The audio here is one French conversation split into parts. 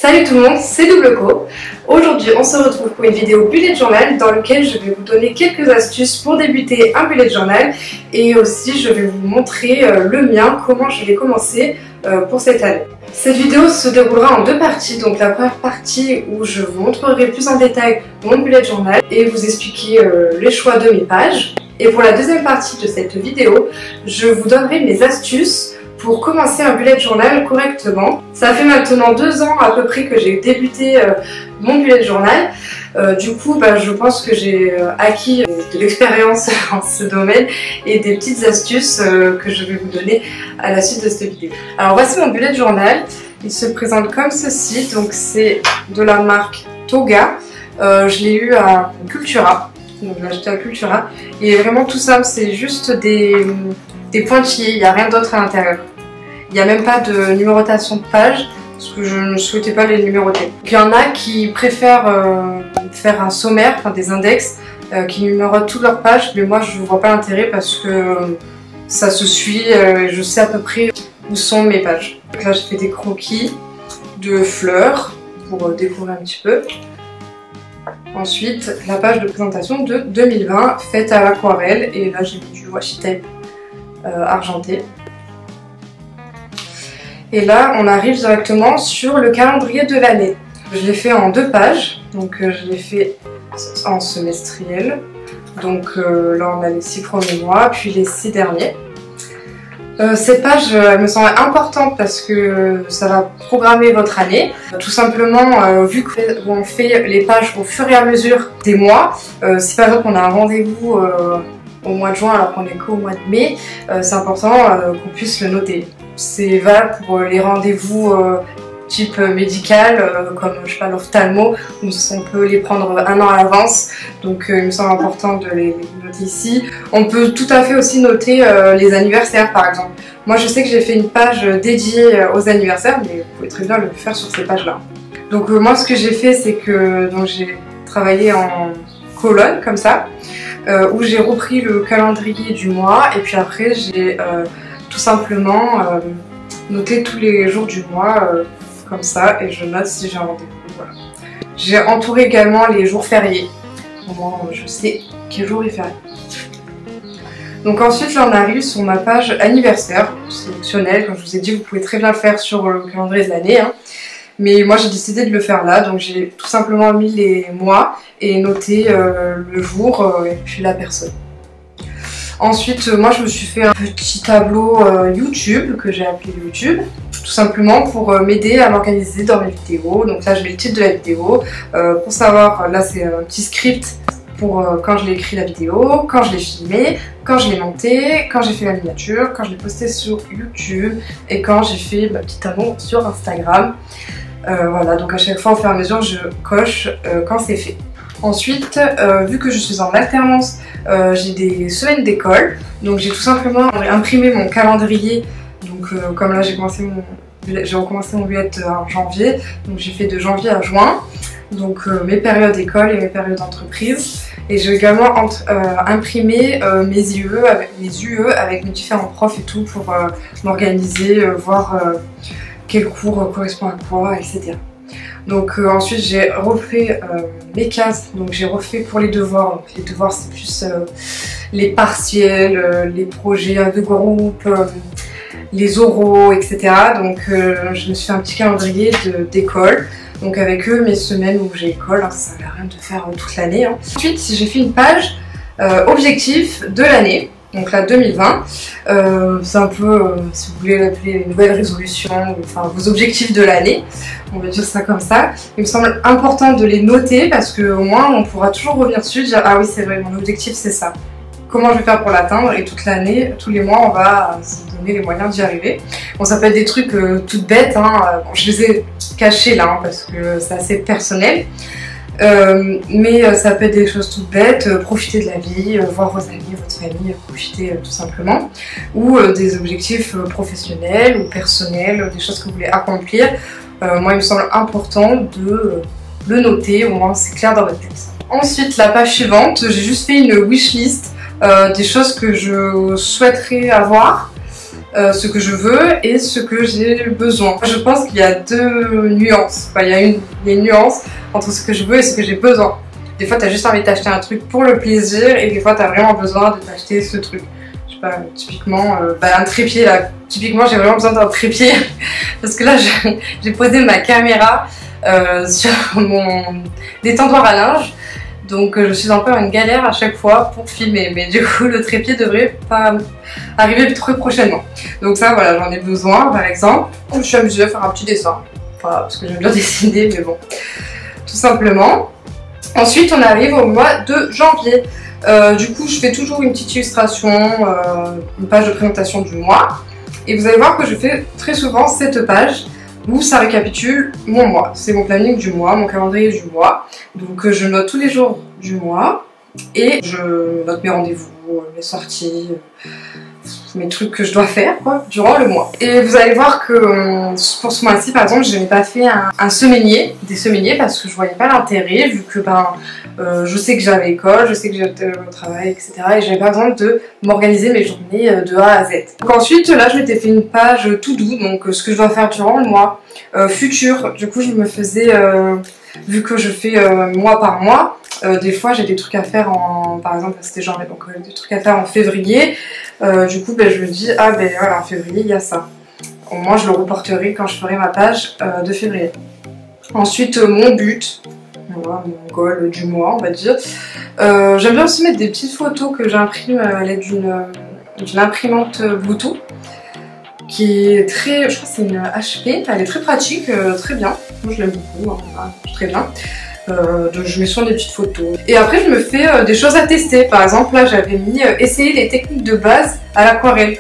Salut tout le monde, c'est Doubleco. Aujourd'hui, on se retrouve pour une vidéo bullet journal dans laquelle je vais vous donner quelques astuces pour débuter un bullet journal et aussi je vais vous montrer le mien, comment je l'ai commencé pour cette année. Cette vidéo se déroulera en deux parties, donc la première partie où je vous montrerai plus en détail mon bullet journal et vous expliquer les choix de mes pages. Et pour la deuxième partie de cette vidéo, je vous donnerai mes astuces pour commencer un bullet journal correctement. Ça fait maintenant 2 ans à peu près que j'ai débuté mon bullet journal. Du coup, je pense que j'ai acquis de l'expérience en ce domaine et des petites astuces que je vais vous donner à la suite de cette vidéo. Alors voici mon bullet journal. Il se présente comme ceci. Donc c'est de la marque Toga. Je l'ai eu à Cultura. Donc je l'ai acheté à Cultura. Il est vraiment tout simple. C'est juste des pointillés, il n'y a rien d'autre à l'intérieur. Il n'y a même pas de numérotation de page, parce que je ne souhaitais pas les numéroter. Il y en a qui préfèrent faire un sommaire, enfin des index, qui numérotent toutes leurs pages, mais moi je ne vois pas l'intérêt parce que ça se suit, je sais à peu près où sont mes pages. Donc là j'ai fait des croquis de fleurs pour décorer un petit peu. Ensuite, la page de présentation de 2020, faite à l'aquarelle, et là j'ai mis du washi tape argenté. Et là on arrive directement sur le calendrier de l'année. Je l'ai fait en 2 pages, donc je l'ai fait en semestriel. Donc là on a les 6 premiers mois, puis les 6 derniers. Cette page elle me semble importante parce que ça va programmer votre année. Tout simplement, vu qu'on fait les pages au fur et à mesure des mois, si par exemple on a un rendez-vous au mois de juin alors qu'on est qu'au mois de mai, c'est important qu'on puisse le noter. C'est valable pour les rendez-vous type médical, comme je sais pas, l'ophtalmo, où on peut les prendre 1 an à l'avance, donc il me semble important de les noter ici. On peut tout à fait aussi noter les anniversaires par exemple. Moi je sais que j'ai fait une page dédiée aux anniversaires, mais vous pouvez très bien le faire sur ces pages-là. Donc moi ce que j'ai fait, c'est que j'ai travaillé en colonne comme ça, où j'ai repris le calendrier du mois et puis après j'ai tout simplement noté tous les jours du mois comme ça et je note si j'ai un rendez-vous. Voilà. J'ai entouré également les jours fériés. Au moins je sais quel jour est férié. Donc ensuite là on arrive sur ma page anniversaire. C'est optionnel, comme je vous ai dit, vous pouvez très bien le faire sur le calendrier de l'année. Mais moi j'ai décidé de le faire là, donc j'ai tout simplement mis les mois et noté le jour et puis la personne. Ensuite, moi je me suis fait un petit tableau YouTube que j'ai appelé YouTube, tout simplement pour m'aider à m'organiser dans mes vidéos. Donc là je mets le titre de la vidéo, pour savoir, là c'est un petit script pour quand je l'ai écrit la vidéo, quand je l'ai filmé, quand je l'ai monté, quand j'ai fait la miniature, quand je l'ai posté sur YouTube et quand j'ai fait ma petite annonce sur Instagram. Voilà, donc à chaque fois au fur et à mesure je coche quand c'est fait. Ensuite, vu que je suis en alternance, j'ai des semaines d'école, donc j'ai tout simplement imprimé mon calendrier. Donc comme là j'ai recommencé mon bullet en janvier, donc j'ai fait de janvier à juin, donc mes périodes d'école et mes périodes d'entreprise. Et j'ai également imprimé mes UE avec mes différents profs et tout pour m'organiser, voir quel cours correspond à quoi, etc. Donc ensuite j'ai refait mes cases, donc j'ai refait pour les devoirs. Donc, les devoirs c'est plus les partiels, les projets de groupe, les oraux, etc. Donc je me suis fait un petit calendrier d'école, donc avec eux mes semaines où j'ai école, ça sert à rien de faire toute l'année. Ensuite j'ai fait une page objectif de l'année. Donc là 2020, c'est un peu, si vous voulez l'appeler, les nouvelles résolutions, enfin vos objectifs de l'année, on va dire ça comme ça. Il me semble important de les noter parce qu'au moins on pourra toujours revenir dessus et dire ah oui c'est vrai, mon objectif c'est ça. Comment je vais faire pour l'atteindre, et toute l'année, tous les mois on va se donner les moyens d'y arriver. Bon ça peut être des trucs toutes bêtes, bon, je les ai cachés là parce que c'est assez personnel. Mais ça peut être des choses toutes bêtes, profiter de la vie, voir vos amis, votre famille, profiter tout simplement, ou des objectifs professionnels ou personnels, des choses que vous voulez accomplir. Moi il me semble important de le noter, au moins c'est clair dans votre tête. Ensuite la page suivante, j'ai juste fait une wishlist des choses que je souhaiterais avoir ce que je veux et ce que j'ai besoin. Je pense qu'il y a deux nuances. Enfin, il y a une nuance entre ce que je veux et ce que j'ai besoin. Des fois, tu as juste envie d'acheter un truc pour le plaisir et des fois, tu as vraiment besoin de t'acheter ce truc. Je sais pas, typiquement, un trépied là. Typiquement, j'ai vraiment besoin d'un trépied parce que là, j'ai posé ma caméra sur mon détendoir à linge. Donc je suis un peu en galère à chaque fois pour filmer, mais du coup le trépied devrait pas arriver très prochainement. Donc ça voilà, j'en ai besoin par exemple. Je suis amusée à faire un petit dessin, enfin, parce que j'aime bien dessiner, mais bon, tout simplement. Ensuite on arrive au mois de janvier. Du coup je fais toujours une petite illustration, une page de présentation du mois. Et vous allez voir que je fais très souvent cette page où ça récapitule mon mois. C'est mon planning du mois, mon calendrier du mois. Donc je note tous les jours du mois et je note mes rendez-vous, mes sorties, mes trucs que je dois faire quoi, durant le mois. Et vous allez voir que pour ce mois-ci par exemple, je n'ai pas fait un semainier, des semainiers parce que je voyais pas l'intérêt vu que je sais que j'avais école, je sais que j'avais le travail, etc. Et j'avais pas besoin de m'organiser mes journées de A à Z. Donc ensuite, là, je m'étais fait une page to do, donc ce que je dois faire durant le mois, futur. Du coup, je me faisais, vu que je fais mois par mois, des fois j'ai des trucs à faire par exemple, c'était janvier, donc des trucs à faire en février. Du coup, je me dis, ah ben voilà, en février, il y a ça. Au moins, je le reporterai quand je ferai ma page de février. Ensuite, mon but. Voilà, mon goal du mois, on va dire. J'aime bien aussi mettre des petites photos que j'imprime à l'aide d'une imprimante Bluetooth qui est très, je crois que c'est une HP, elle est très pratique, très bien. Moi je l'aime beaucoup, hein, très bien. Donc je mets soin des petites photos. Et après je me fais des choses à tester. Par exemple là j'avais mis essayer les techniques de base à l'aquarelle.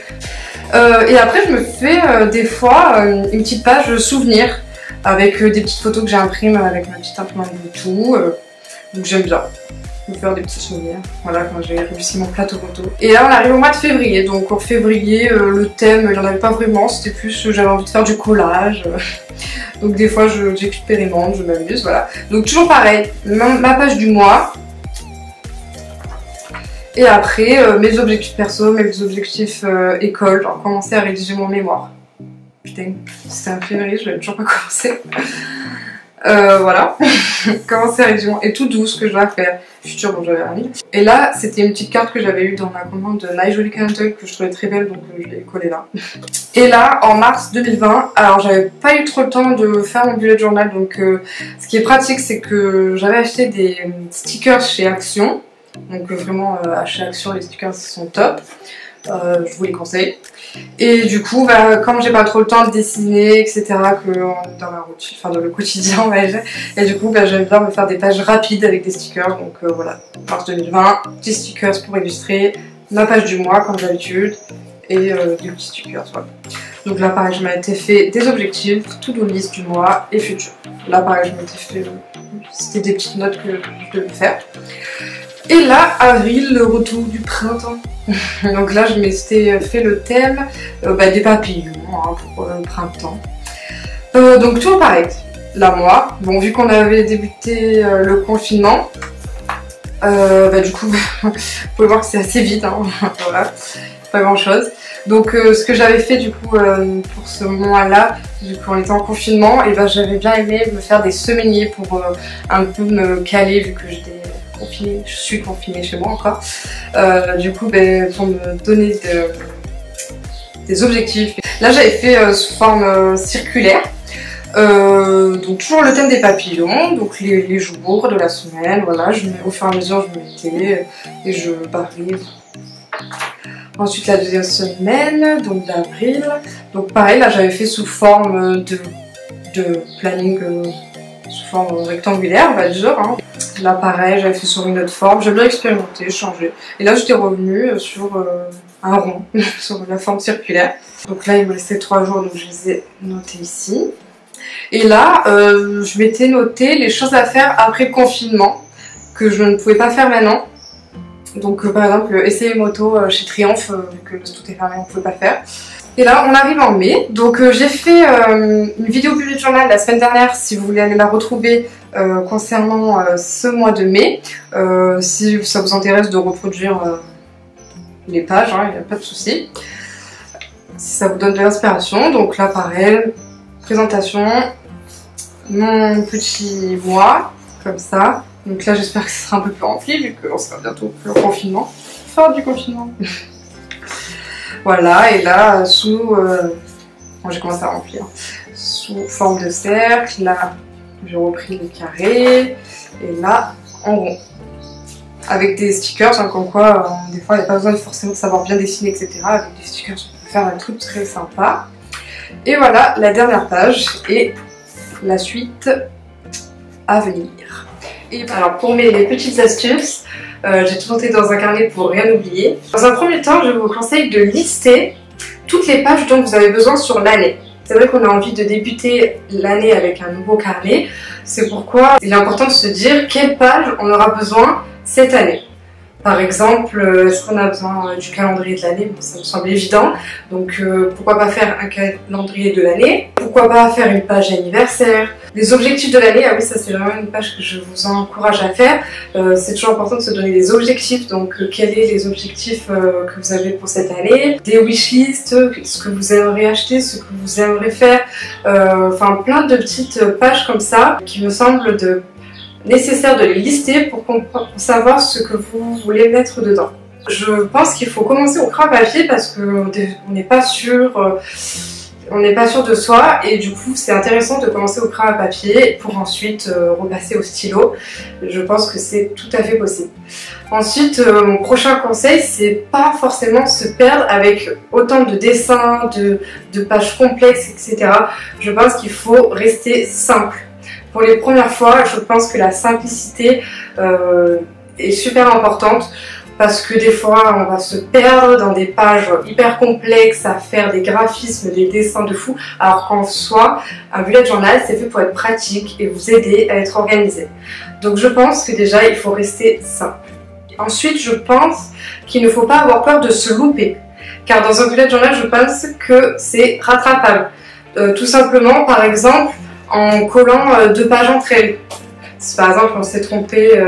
Et après je me fais des fois une petite page souvenir avec des petites photos que j'imprime avec ma petite imprimante Bluetooth. Donc j'aime bien me faire des petits souvenirs. Voilà, quand j'ai réussi mon plateau photo. Et là on arrive au mois de février. Donc en février, le thème, il n'y en avait pas vraiment. C'était plus, j'avais envie de faire du collage. Donc des fois j'expérimente, je m'amuse, voilà. Donc toujours pareil, ma page du mois. Et après, mes objectifs perso, mes objectifs école. Genre commencer à rédiger mon mémoire. Putain, c'était un février, je l'avais toujours pas commencé. Voilà, commencer à rédiger et tout doux ce que je dois faire. Futur dont j'avais envie. Et là, c'était une petite carte que j'avais eue dans ma commande de My Jolly Calendar que je trouvais très belle, donc je l'ai collée là. Et là, en mars 2020, alors j'avais pas eu trop le temps de faire mon bullet journal, donc ce qui est pratique, c'est que j'avais acheté des stickers chez Action. Donc vraiment, chez Action, les stickers sont top. Je vous les conseille. Et du coup, comme j'ai pas trop le temps de dessiner, etc., que dans la routine, enfin dans le quotidien, on va dire, et du coup, j'aime bien me faire des pages rapides avec des stickers. Donc voilà, mars 2020, petits stickers pour illustrer ma page du mois, comme d'habitude, et des petits stickers, voilà. Donc là, pareil, je m'étais fait des objectifs, to-do list du mois et futur. Là, pareil, je m'étais fait, c'était des petites notes que je devais faire. Et là, avril, le retour du printemps. Donc là, je m'étais fait le thème des papillons hein, pour le printemp. Donc toujours pareil, là moi, bon vu qu'on avait débuté le confinement, du coup, vous pouvez voir que c'est assez vite, hein, voilà, pas grand chose. Donc ce que j'avais fait du coup pour ce mois-là, du coup en étant en confinement, et j'avais bien aimé me faire des semainiers pour un peu me caler vu que j'étais confinée, je suis confinée chez moi encore. Du coup pour me donner des objectifs. Là j'avais fait sous forme circulaire. Donc toujours le thème des papillons, donc les jours de la semaine, voilà, au fur et à mesure je me mettais et je barrais. Ensuite la deuxième semaine, donc d'avril, donc pareil là j'avais fait sous forme de planning, sous forme rectangulaire on va dire, hein. Là pareil j'avais fait sur une autre forme, j'ai bien expérimenté, changé, et là j'étais revenue sur un rond, sur la forme circulaire. Donc là il me restait 3 jours donc je les ai notés ici. Et là, je m'étais noté les choses à faire après le confinement que je ne pouvais pas faire maintenant. Donc par exemple, essayer moto chez Triomphe, vu que tout est fermé, on ne pouvait pas le faire. Et là, on arrive en mai. Donc j'ai fait une vidéo bullet journal la semaine dernière, si vous voulez aller la retrouver, concernant ce mois de mai. Si ça vous intéresse de reproduire les pages, il n'y a pas de souci. si ça vous donne de l'inspiration. Donc là pareil, présentation, mon petit moi, comme ça. Donc là j'espère que ce sera un peu plus rempli vu qu'on sera bientôt plus au confinement. Fin du confinement. Voilà, et là sous... bon, j'ai commencé à remplir. Sous forme de cercle, là j'ai repris les carrés, et là en rond. Avec des stickers, hein, comme quoi des fois il n'y a pas besoin de forcément de savoir bien dessiner, etc. Avec des stickers on peut faire un truc très sympa. Et voilà la dernière page et la suite à venir. Et alors pour mes petites astuces, j'ai tout noté dans un carnet pour rien oublier. Dans un premier temps, je vous conseille de lister toutes les pages dont vous avez besoin sur l'année. C'est vrai qu'on a envie de débuter l'année avec un nouveau carnet. C'est pourquoi il est important de se dire quelle page on aura besoin cette année. Par exemple, est-ce qu'on a besoin du calendrier de l'année? Bon, ça me semble évident. Donc pourquoi pas faire un calendrier de l'année? Pourquoi pas faire une page anniversaire? Les objectifs de l'année, ah oui, ça c'est vraiment une page que je vous encourage à faire. C'est toujours important de se donner des objectifs. Donc quels sont les objectifs que vous avez pour cette année? Des wishlists, ce que vous aimeriez acheter, ce que vous aimeriez faire. Enfin plein de petites pages comme ça qui me semblent nécessaire de les lister pour savoir ce que vous voulez mettre dedans. Je pense qu'il faut commencer au crayon à papier parce qu'on n'est pas sûr, de soi, et du coup c'est intéressant de commencer au crayon à papier pour ensuite repasser au stylo. Je pense que c'est tout à fait possible. Ensuite, mon prochain conseil, c'est pas forcément se perdre avec autant de dessins, de pages complexes, etc. Je pense qu'il faut rester simple. Pour les premières fois, je pense que la simplicité est super importante parce que des fois on va se perdre dans des pages hyper complexes à faire des graphismes, des dessins de fou, alors qu'en soi, un bullet journal c'est fait pour être pratique et vous aider à être organisé. Donc je pense que déjà il faut rester simple. Ensuite, je pense qu'il ne faut pas avoir peur de se louper, car dans un bullet journal, je pense que c'est rattrapable. Tout simplement, par exemple, en collant deux pages entre elles. Si par exemple on s'est trompé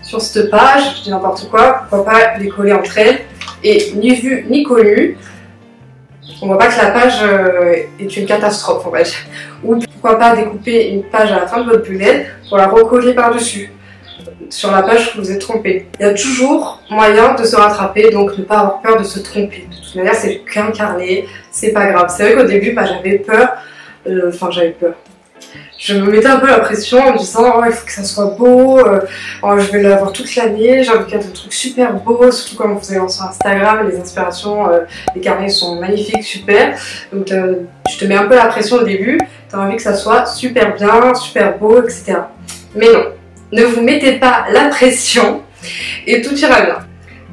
sur cette page, je dis n'importe quoi, pourquoi pas les coller entre elles, et ni vu ni connu, on voit pas que la page est une catastrophe, on va dire. Ou pourquoi pas découper une page à la fin de votre bullet pour la recoller par-dessus, sur la page que vous êtes trompé. Il y a toujours moyen de se rattraper, donc ne pas avoir peur de se tromper. De toute manière, c'est qu'un carnet, c'est pas grave. C'est vrai qu'au début, j'avais peur, je me mettais un peu la pression en me disant oh, il faut que ça soit beau, oh, je vais l'avoir toute l'année, j'ai envie qu'il y ait des trucs super beaux, surtout quand vous allez voir sur Instagram, les inspirations, les carnets sont magnifiques, super. Donc tu te mets un peu la pression au début, tu as envie que ça soit super bien, super beau, etc. Mais non, ne vous mettez pas la pression et tout ira bien.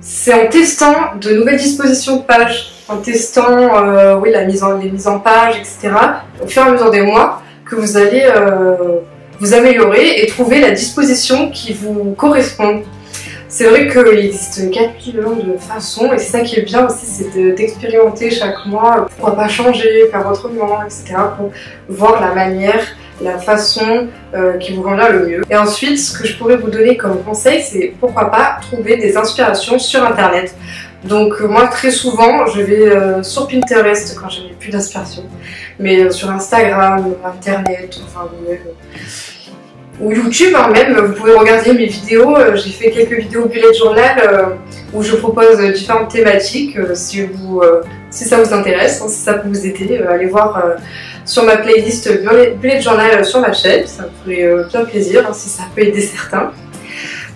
C'est en testant de nouvelles dispositions de pages, en testant oui, les mises en page, etc. au fur et à mesure des mois, que vous allez vous améliorer et trouver la disposition qui vous correspond. C'est vrai qu'il existe 4000 de façons et c'est ça qui est bien aussi, c'est d'expérimenter chaque mois, pourquoi pas changer, faire autrement, etc. pour voir la manière, la façon qui vous convient le mieux. Et ensuite, ce que je pourrais vous donner comme conseil, c'est pourquoi pas trouver des inspirations sur internet. Donc moi très souvent je vais sur Pinterest quand je n'ai plus d'inspiration, mais sur Instagram, internet, enfin ou YouTube hein, même, vous pouvez regarder mes vidéos, j'ai fait quelques vidéos bullet journal où je propose différentes thématiques, si ça vous intéresse, hein, si ça peut vous aider, allez voir sur ma playlist bullet journal sur ma chaîne, ça me ferait bien plaisir hein, si ça peut aider certains.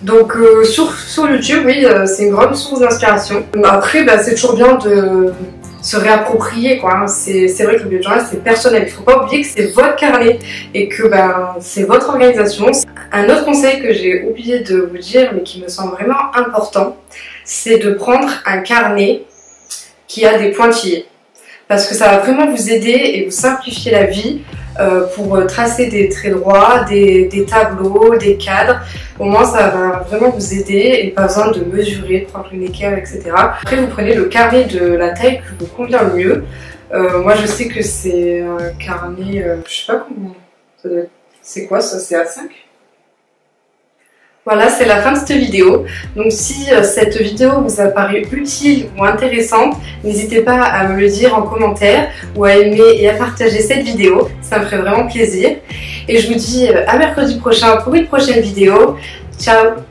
Donc sur YouTube, oui, c'est une grande source d'inspiration. Après, c'est toujours bien de se réapproprier, quoi. Hein. C'est vrai que le bullet journal, c'est personnel. Il ne faut pas oublier que c'est votre carnet et que c'est votre organisation. Un autre conseil que j'ai oublié de vous dire, mais qui me semble vraiment important, c'est de prendre un carnet qui a des pointillés. Parce que ça va vraiment vous aider et vous simplifier la vie pour tracer des traits droits, des tableaux, des cadres. Au moins ça va vraiment vous aider et pas besoin de mesurer, de prendre une équerre, etc. Après vous prenez le carnet de la taille qui vous convient le mieux. Moi je sais que c'est un carnet, je sais pas comment ça doit être. C'est quoi ça? C'est A5? Voilà, c'est la fin de cette vidéo. Donc si cette vidéo vous a paru utile ou intéressante, n'hésitez pas à me le dire en commentaire ou à aimer et à partager cette vidéo. Ça me ferait vraiment plaisir. Et je vous dis à mercredi prochain pour une prochaine vidéo. Ciao!